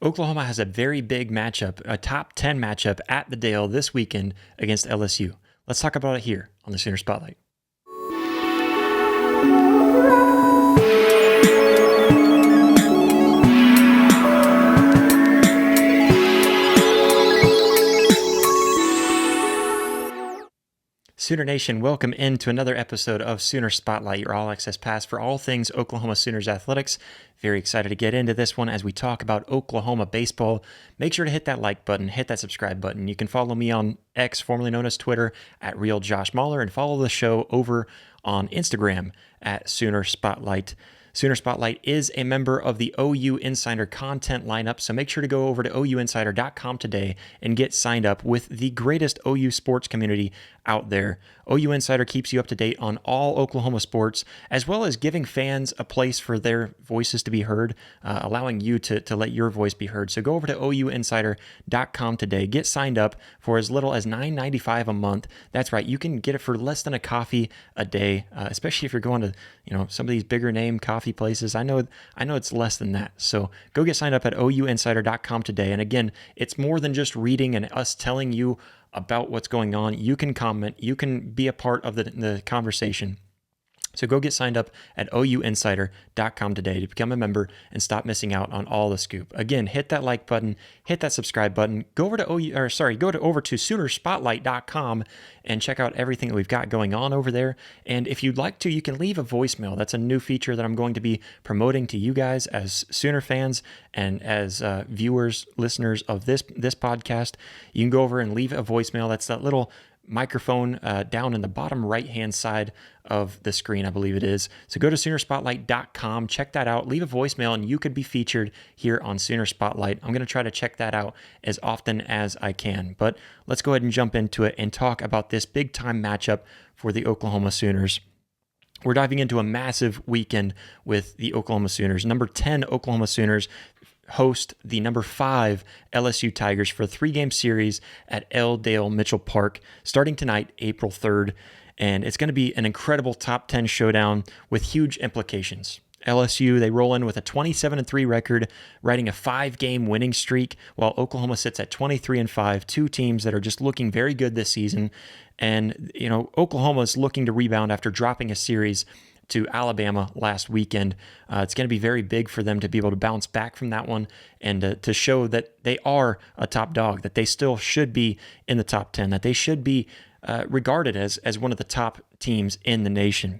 Oklahoma has a very big matchup, a top 10 matchup at the Dale this weekend against LSU. Let's talk about it here on the Sooner Spotlight. Sooner Nation, welcome into another episode of Sooner Spotlight, your all-access pass for all things Oklahoma Sooners athletics. Very excited to get into this one as we talk about Oklahoma baseball. Make sure to hit that like button, hit that subscribe button. You can follow me on X, formerly known as Twitter, at RealJoshMahler, and follow the show over on Instagram at Sooner Spotlight. Sooner Spotlight is a member of the OU Insider content lineup, so make sure to go over to OUinsider.com today and get signed up with the greatest OU sports community out there. OU Insider keeps you up to date on all Oklahoma sports, as well as giving fans a place for their voices to be heard, allowing you to let your voice be heard. So go over to OUinsider.com today. Get signed up for as little as $9.95 a month. That's right, you can get it for less than a coffee a day, especially if you're going to some of these bigger name coffee places. I know it's less than that. So go get signed up at OUinsider.com today. And again, it's more than just reading and us telling you about what's going on. You can comment, you can be a part of the conversation. So go get signed up at OUinsider.com today to become a member and stop missing out on all the scoop. Again, hit that like button, hit that subscribe button. Go over to over to Soonerspotlight.com and check out everything that we've got going on over there. And if you'd like to, you can leave a voicemail. That's a new feature that I'm going to be promoting to you guys as Sooner fans and as viewers, listeners of this podcast. You can go over and leave a voicemail. That's that little microphone down in the bottom right-hand side of the screen, I believe it is. So go to Soonerspotlight.com, check that out, leave a voicemail, and you could be featured here on Sooner Spotlight. I'm going to try to check that out as often as I can. But let's go ahead and jump into it and talk about this big-time matchup for the Oklahoma Sooners. We're diving into a massive weekend with the Oklahoma Sooners. Number 10 Oklahoma Sooners host the number 5 LSU Tigers for a 3-game series at L. Dale Mitchell Park starting tonight, April 3rd. And it's going to be an incredible top 10 showdown with huge implications. LSU, they roll in with a 27-3 record, riding a 5-game winning streak, while Oklahoma sits at 23-5, two teams that are just looking very good this season. And, Oklahoma is looking to rebound after dropping a series to Alabama last weekend. It's going to be very big for them to be able to bounce back from that one and to show that they are a top dog, that they still should be in the top 10, that they should be regarded as one of the top teams in the nation.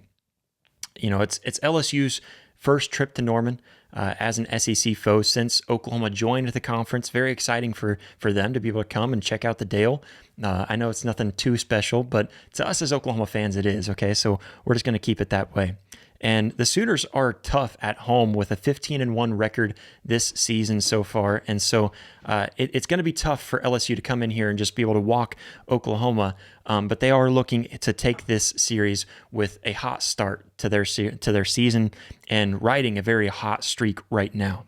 It's LSU's first trip to Norman as an SEC foe since Oklahoma joined the conference. Very exciting for them to be able to come and check out the Dale. I know it's nothing too special, but to us as Oklahoma fans, it is, okay? So we're just going to keep it that way. And the Sooners are tough at home with a 15-1 record this season so far. And so it's going to be tough for LSU to come in here and just be able to walk Oklahoma. But they are looking to take this series with a hot start to their season and riding a very hot streak right now.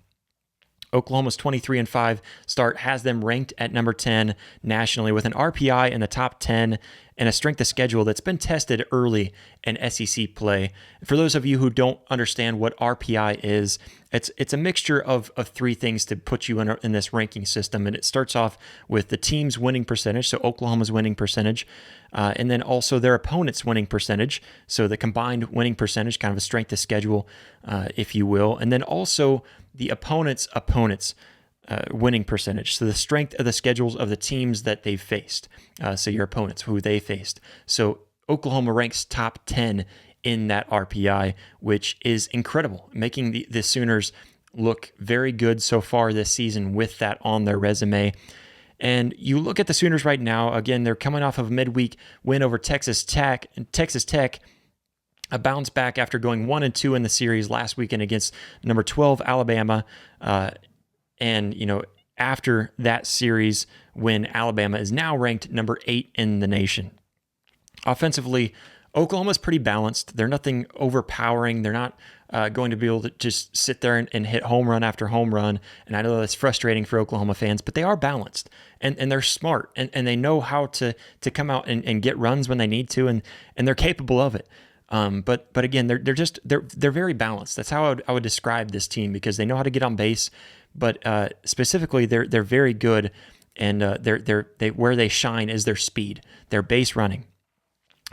Oklahoma's 23-5 start has them ranked at number 10 nationally with an RPI in the top 10 and a strength of schedule that's been tested early in SEC play. For those of you who don't understand what RPI is, it's a mixture of three things to put you in this ranking system. And it starts off with the team's winning percentage, so Oklahoma's winning percentage, and then also their opponent's winning percentage, so the combined winning percentage, kind of a strength of schedule, if you will, and then also the opponent's winning percentage, so the strength of the schedules of the teams that they've faced, so your opponents, who they faced. So Oklahoma ranks top 10 in that RPI, which is incredible, making the Sooners look very good so far this season with that on their resume. And you look at the Sooners right now, again, they're coming off of a midweek win over Texas Tech, a bounce back after going 1-2 in the series last weekend against number 12 Alabama. And after that series win, Alabama is now ranked number 8 in the nation. Offensively, Oklahoma's pretty balanced. They're nothing overpowering. They're not going to be able to just sit there and hit home run after home run. And I know that's frustrating for Oklahoma fans, but they are balanced and they're smart and they know how to come out and get runs when they need to, and they're capable of it. But again, they're very balanced. That's how I would describe this team, because they know how to get on base, but specifically they're very good, and they where they shine is their speed, their base running.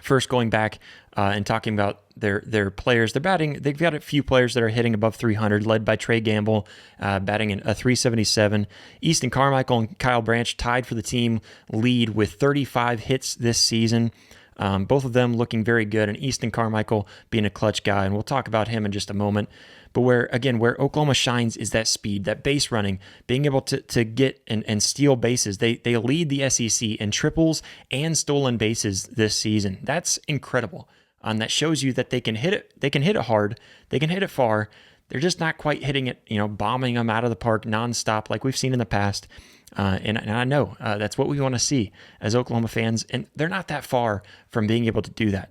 First, going back and talking about their players, they're batting. They've got a few players that are hitting above 300, led by Trey Gamble, batting a 377. Easton Carmichael and Kyle Branch tied for the team lead with 35 hits this season. Both of them looking very good, and Easton Carmichael being a clutch guy, and we'll talk about him in just a moment. But where Oklahoma shines is that speed, that base running, being able to get and steal bases. They lead the SEC in triples and stolen bases this season. That's incredible. That shows you that they can hit it. They can hit it hard. They can hit it far. They're just not quite hitting it, bombing them out of the park nonstop like we've seen in the past. And I know that's what we want to see as Oklahoma fans, and they're not that far from being able to do that.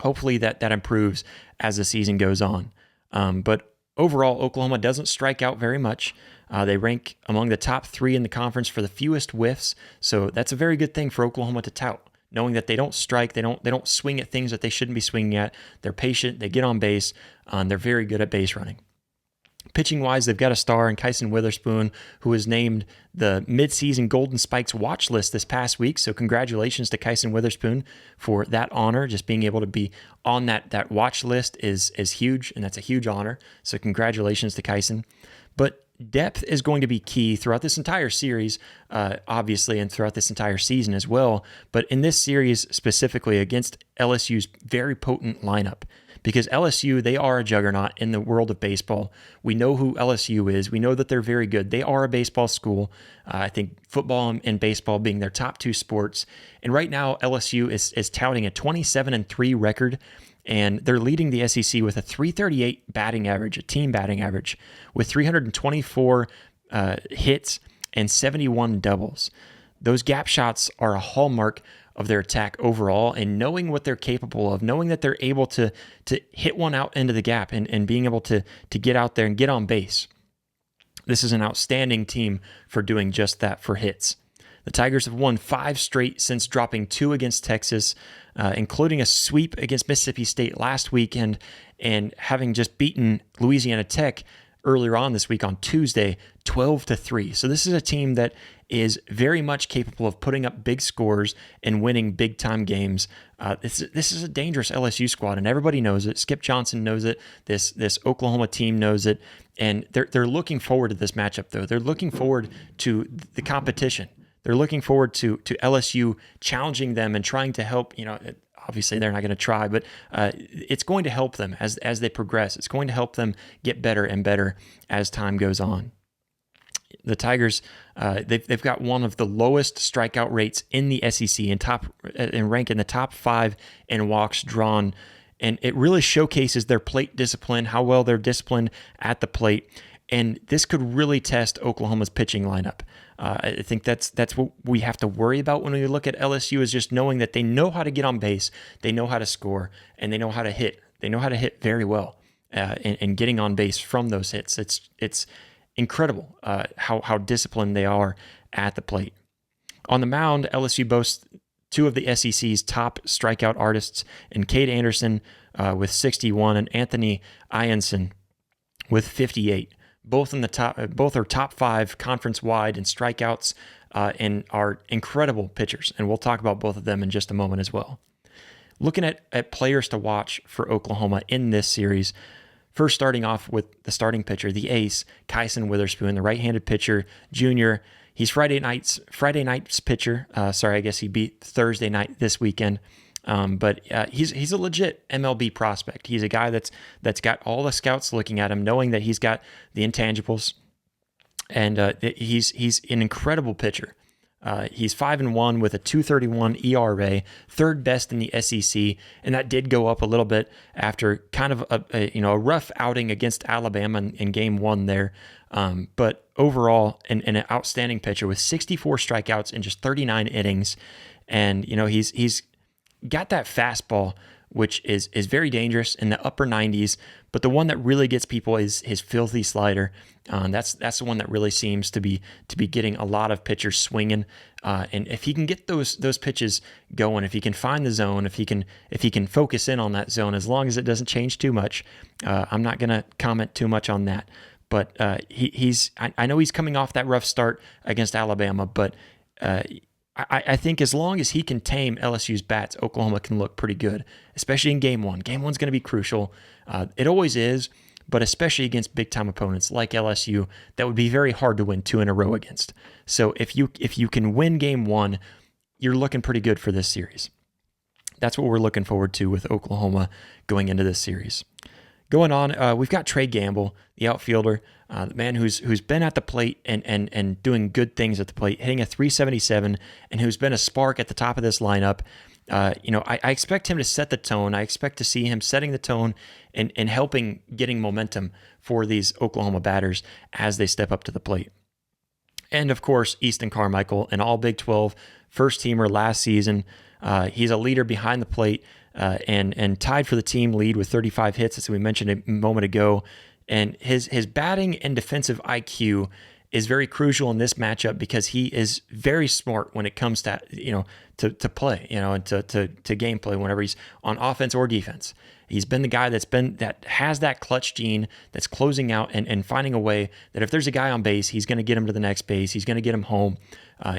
Hopefully that improves as the season goes on. But overall, Oklahoma doesn't strike out very much. They rank among the top 3 in the conference for the fewest whiffs, so that's a very good thing for Oklahoma to tout, knowing that they don't strike, they don't swing at things that they shouldn't be swinging at. They're patient, they get on base, and they're very good at base running. Pitching-wise, they've got a star in Kyson Witherspoon, who was named the midseason Golden Spikes watch list this past week. So congratulations to Kyson Witherspoon for that honor. Just being able to be on that watch list is huge, and that's a huge honor. So congratulations to Kyson. But depth is going to be key throughout this entire series, obviously, and throughout this entire season as well. But in this series specifically against LSU's very potent lineup, because LSU, they are a juggernaut in the world of baseball. We know who LSU is. We know that they're very good. They are a baseball school. I think football and baseball being their top 2 sports. And right now, LSU is touting a 27-3 record, and they're leading the SEC with a 338 batting average, a team batting average, with 324 hits and 71 doubles. Those gap shots are a hallmark of their attack overall, and knowing what they're capable of, knowing that they're able to hit one out into the gap and being able to get out there and get on base. This is an outstanding team for doing just that for hits. The Tigers have won 5 straight since dropping 2 against Texas, including a sweep against Mississippi State last weekend, and having just beaten Louisiana Tech earlier on this week on Tuesday, 12-3. So this is a team that is very much capable of putting up big scores and winning big-time games. This is a dangerous LSU squad, and everybody knows it. Skip Johnson knows it. This Oklahoma team knows it, and they're looking forward to this matchup, though. They're looking forward to the competition. They're looking forward to LSU challenging them and trying to help. Obviously, they're not going to try, but it's going to help them as they progress. It's going to help them get better and better as time goes on. The Tigers, they've got one of the lowest strikeout rates in the SEC and rank in the top 5 in walks drawn, and it really showcases their plate discipline, how well they're disciplined at the plate. And this could really test Oklahoma's pitching lineup. I think that's what we have to worry about when we look at LSU, is just knowing that they know how to get on base, they know how to score, and they know how to hit. They know how to hit very well, and getting on base from those hits. It's incredible how disciplined they are at the plate. On the mound, LSU boasts 2 of the SEC's top strikeout artists in Cade Anderson with 61 and Anthony Ianson with 58. Both are top 5 conference wide in strikeouts, and are incredible pitchers. And we'll talk about both of them in just a moment as well. Looking at players to watch for Oklahoma in this series, first starting off with the starting pitcher, the ace, Kyson Witherspoon, the right-handed pitcher, junior. He's Friday night's pitcher. I guess he beat Thursday night this weekend. But he's a legit MLB prospect. He's a guy that's got all the scouts looking at him, knowing that he's got the intangibles, and he's an incredible pitcher. He's 5-1 with a 2.31 ERA, third best in the SEC, and that did go up a little bit after kind of a rough outing against Alabama in Game 1 there. But overall, an outstanding pitcher with 64 strikeouts in just 39 innings, and he's got that fastball which is very dangerous in the upper 90s. But the one that really gets people is his filthy slider. That's the one that really seems to be getting a lot of pitchers swinging. And if he can get those pitches going, if he can find the zone, if he can focus in on that zone, as long as it doesn't change too much, I'm not going to comment too much on that. But I know he's coming off that rough start against Alabama, but I think as long as he can tame LSU's bats, Oklahoma can look pretty good, especially in Game 1. Game 1's going to be crucial. It always is, but especially against big-time opponents like LSU, that would be very hard to win 2 in a row against. So if you can win Game 1, you're looking pretty good for this series. That's what we're looking forward to with Oklahoma going into this series. Going on, we've got Trey Gamble, the outfielder, the man who's been at the plate and doing good things at the plate, hitting a 377, and who's been a spark at the top of this lineup. I expect him to set the tone. I expect to see him setting the tone and helping getting momentum for these Oklahoma batters as they step up to the plate. And of course, Easton Carmichael, an all Big 12 first teamer last season. He's a leader behind the plate. And tied for the team lead with 35 hits, as we mentioned a moment ago. And his batting and defensive IQ is very crucial in this matchup because he is very smart when it comes to play, and to gameplay whenever he's on offense or defense. He's been the guy that has that clutch gene, that's closing out and finding a way that if there's a guy on base, he's going to get him to the next base. He's going to get him home.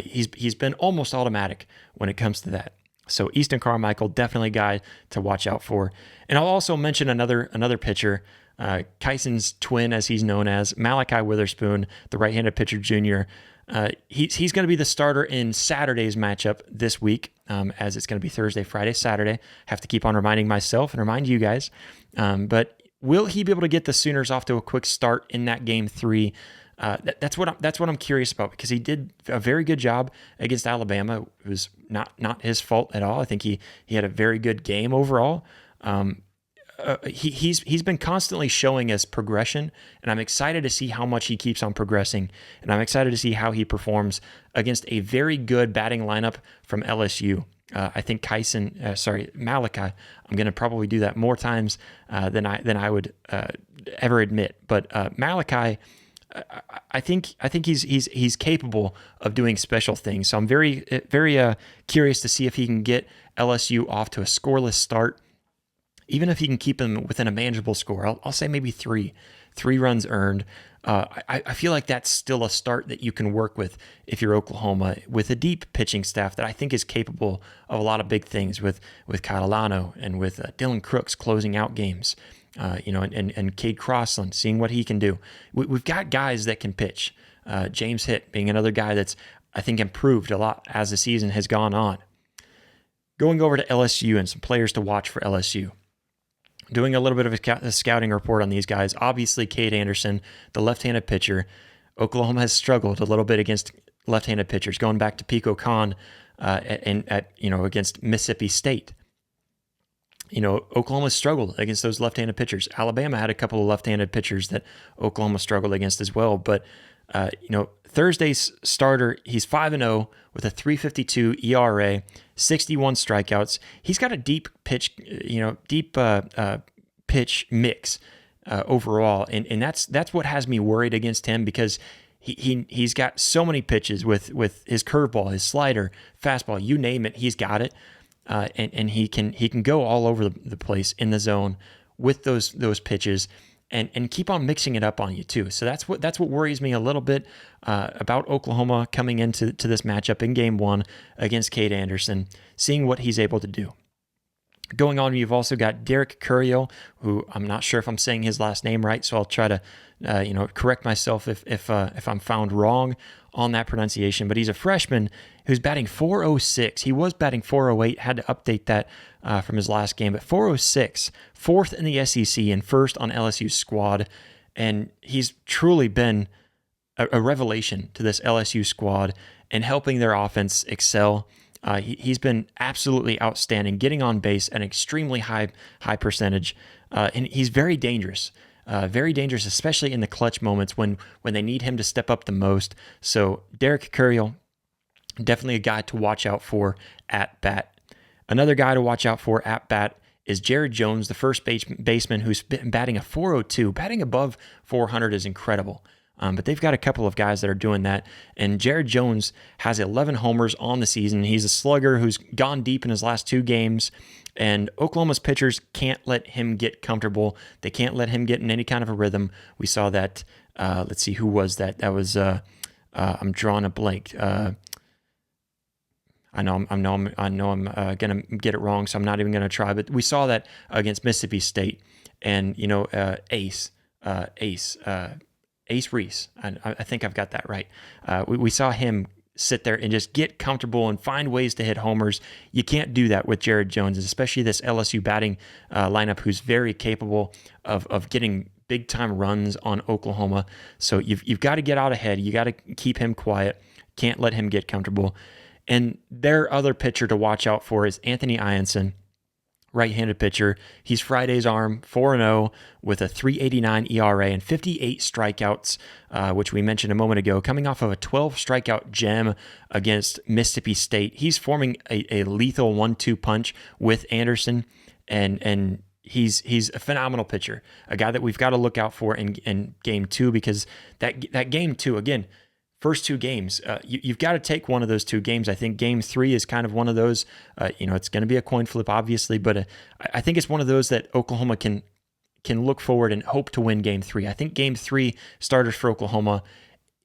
He's been almost automatic when it comes to that. So Easton Carmichael, definitely a guy to watch out for. And I'll also mention another pitcher, Kyson's twin, as he's known as, Malachi Witherspoon, the right-handed pitcher junior. He's going to be the starter in Saturday's matchup this week, as it's going to be Thursday, Friday, Saturday. Have to keep on reminding myself and remind you guys. But will he be able to get the Sooners off to a quick start in that Game 3? That's what I'm curious about, because he did a very good job against Alabama. It was not his fault at all. I think he had a very good game overall. He's been constantly showing us progression, and I'm excited to see how much he keeps on progressing, and I'm excited to see how he performs against a very good batting lineup from LSU. I think Malachi, I'm going to probably do that more times than I would ever admit, but Malachi, I think he's capable of doing special things. So I'm very curious to see if he can get LSU off to a scoreless start, even if he can keep them within a manageable score. I'll say maybe three runs earned. I feel like that's still a start that you can work with if you're Oklahoma, with a deep pitching staff that I think is capable of a lot of big things with Catalano and with Dylan Crooks closing out games. And Cade Crossland, seeing what he can do. We've got guys that can pitch. James Hitt being another guy that's, I think, improved a lot as the season has gone on. Going over to LSU and some players to watch for LSU. Doing a little bit of a scouting report on these guys. Obviously, Cade Anderson, the left-handed pitcher. Oklahoma has struggled a little bit against left-handed pitchers, going back to Pico Khan against Mississippi State. Oklahoma struggled against those left-handed pitchers. Alabama had a couple of left-handed pitchers that Oklahoma struggled against as well. But, Thursday's starter, he's 5-0 with a 3.52 ERA, 61 strikeouts. He's got a deep pitch, pitch mix overall. And that's what has me worried against him, because he's got so many pitches with his curveball, his slider, fastball, you name it, he's got it. And he can go all over the place in the zone with those pitches and keep on mixing it up on you too. So that's what worries me a little bit about Oklahoma coming into this matchup in Game 1 against Cade Anderson, seeing what he's able to do. Going on, you've also got Derek Curriel, who I'm not sure if I'm saying his last name right, so I'll try to correct myself if I'm found wrong on that pronunciation. But he's a freshman who's batting .406. He was batting .408, had to update that from his last game, but .406, fourth in the SEC and first on LSU's squad. And he's truly been a revelation to this LSU squad and helping their offense excel. He's been absolutely outstanding, getting on base at an extremely high percentage, and he's very dangerous, especially in the clutch moments when they need him to step up the most. So Derek Curriel, definitely a guy to watch out for at bat. Another guy to watch out for at bat is Jared Jones, the first baseman who's been batting a 402. Batting above 400 is incredible. But they've got a couple of guys that are doing that. And Jared Jones has 11 homers on the season. He's a slugger who's gone deep in his last 2 games. And Oklahoma's pitchers can't let him get comfortable. They can't let him get in any kind of a rhythm. We saw that. Let's see, who was that? That was, I'm drawing a blank. I know I'm gonna get it wrong, so I'm not even gonna try. But we saw that against Mississippi State, and Ace Reese. I think I've got that right. We saw him sit there and just get comfortable and find ways to hit homers. You can't do that with Jared Jones, especially this LSU batting lineup, who's very capable of getting big time runs on Oklahoma. So you've got to get out ahead. You got to keep him quiet. Can't let him get comfortable. And their other pitcher to watch out for is Anthony Ianson, right-handed pitcher. He's Friday's arm, 4-0 with a 3.89 ERA and 58 strikeouts, which we mentioned a moment ago, coming off of a 12 strikeout gem against Mississippi State. He's forming a lethal 1-2 punch with Anderson, and he's a phenomenal pitcher, a guy that we've got to look out for in game 2, because that game 2, again, first 2 games, you've got to take one of those 2 games. I think game 3 is kind of one of those. It's going to be a coin flip, obviously, but I think it's one of those that Oklahoma can look forward and hope to win game 3. I think game 3 starters for Oklahoma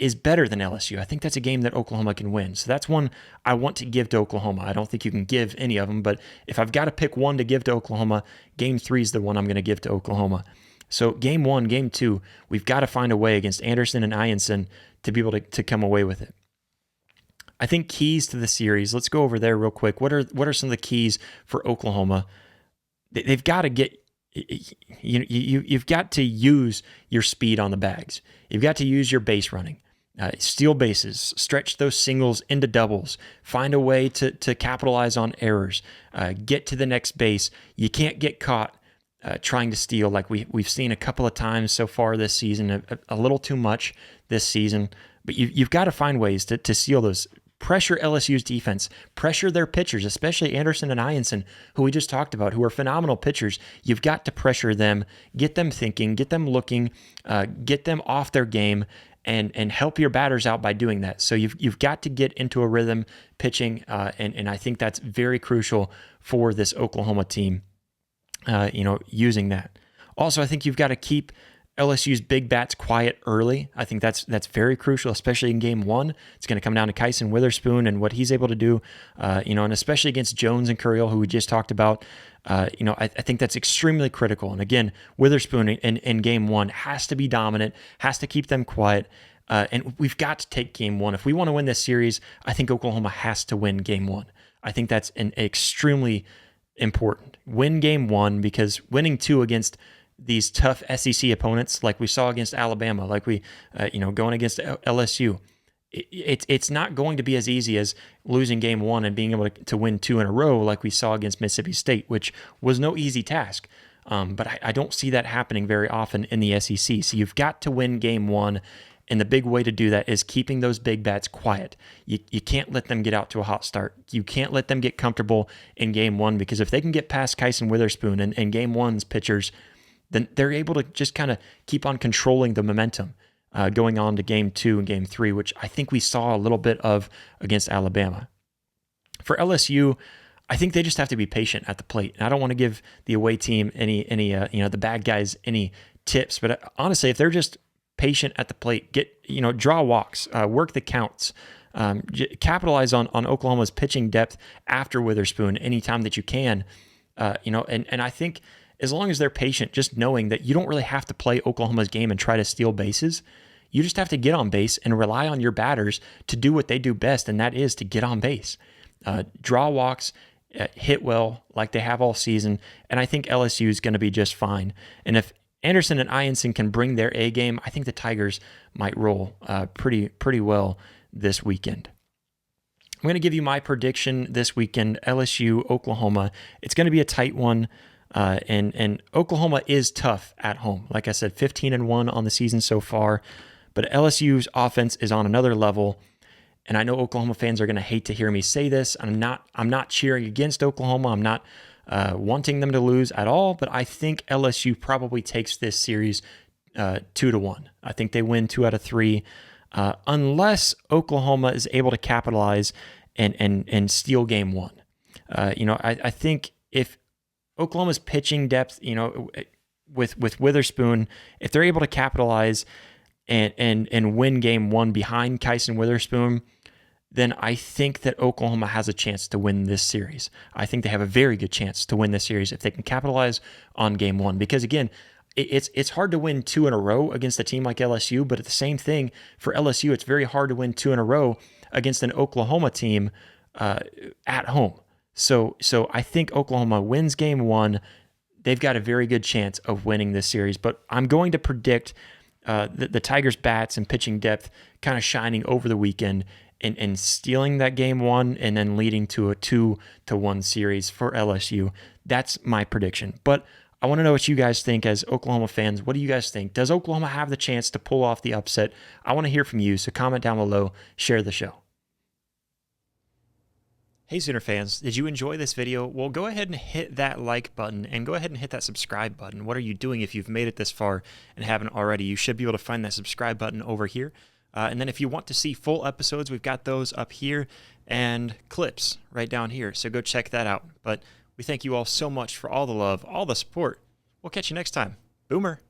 is better than LSU. I think that's a game that Oklahoma can win. So that's one I want to give to Oklahoma. I don't think you can give any of them, but if I've got to pick one to give to Oklahoma, game 3 is the one I'm going to give to Oklahoma. So game 1, game 2, we've got to find a way against Anderson and Ianson to be able to come away with it. I think keys to the series, let's go over there real quick. What are some of the keys for Oklahoma? They've got to get, you've got to use your speed on the bags. You've got to use your base running. Steal bases, stretch those singles into doubles, find a way to capitalize on errors, get to the next base. You can't get caught trying to steal like we've seen a couple of times so far this season, a little too much this season. But you've got to find ways to steal those. Pressure LSU's defense, pressure their pitchers, especially Anderson and Ianson, who we just talked about, who are phenomenal pitchers. You've got to pressure them, get them thinking, get them looking, get them off their game, and help your batters out by doing that. So you've got to get into a rhythm pitching, and I think that's very crucial for this Oklahoma team. Using that. Also, I think you've got to keep LSU's big bats quiet early. I think that's very crucial, especially in game 1. It's going to come down to Kyson Witherspoon and what he's able to do, and especially against Jones and Curiel, who we just talked about. I think that's extremely critical. And again, Witherspoon in game 1 has to be dominant, has to keep them quiet. And we've got to take game 1. If we want to win this series, I think Oklahoma has to win game 1. I think that's an extremely important. Win game 1, because winning 2 against these tough SEC opponents, like we saw against Alabama, like we, going against LSU, it's not going to be as easy as losing game 1 and being able to win 2 in a row, like we saw against Mississippi State, which was no easy task. But I don't see that happening very often in the SEC. So you've got to win game 1. And the big way to do that is keeping those big bats quiet. You can't let them get out to a hot start. You can't let them get comfortable in game 1, because if they can get past Kyson Witherspoon and game 1's pitchers, then they're able to just kind of keep on controlling the momentum going on to game 2 and game 3, which I think we saw a little bit of against Alabama. For LSU, I think they just have to be patient at the plate. And I don't want to give the away team any the bad guys any tips, but honestly, if they're just patient at the plate, draw walks, work the counts, capitalize on Oklahoma's pitching depth after Witherspoon anytime that you can, and I think as long as they're patient, just knowing that you don't really have to play Oklahoma's game and try to steal bases, you just have to get on base and rely on your batters to do what they do best, and that is to get on base, draw walks, hit well like they have all season, and I think LSU is going to be just fine. And if Anderson and Ianson can bring their A game, I think the Tigers might roll pretty well this weekend. I'm going to give you my prediction this weekend, LSU, Oklahoma. It's going to be a tight one, and Oklahoma is tough at home. Like I said, 15-1 on the season so far, but LSU's offense is on another level, and I know Oklahoma fans are going to hate to hear me say this. I'm not cheering against Oklahoma. I'm not wanting them to lose at all, but I think LSU probably takes this series 2-1. I think they win 2 out of 3, unless Oklahoma is able to capitalize and steal game 1. I think if Oklahoma's pitching depth, with Witherspoon, if they're able to capitalize and win game 1 behind Kyson Witherspoon, then I think that Oklahoma has a chance to win this series. I think they have a very good chance to win this series if they can capitalize on game 1. Because again, it's hard to win 2 in a row against a team like LSU, but at the same thing, for LSU, it's very hard to win 2 in a row against an Oklahoma team at home. So I think Oklahoma wins game 1. They've got a very good chance of winning this series, but I'm going to predict the Tigers' bats and pitching depth kind of shining over the weekend and stealing that game 1 and then leading to a 2-1 series for LSU. That's my prediction. But I want to know what you guys think as Oklahoma fans. What do you guys think? Does Oklahoma have the chance to pull off the upset? I want to hear from you, so comment down below, share the show. Hey Sooner fans, did you enjoy this video? Well, go ahead and hit that like button and go ahead and hit that subscribe button. What are you doing if you've made it this far and haven't already? You should be able to find that subscribe button over here. And then if you want to see full episodes, we've got those up here and clips right down here. So go check that out. But we thank you all so much for all the love, all the support. We'll catch you next time. Boomer.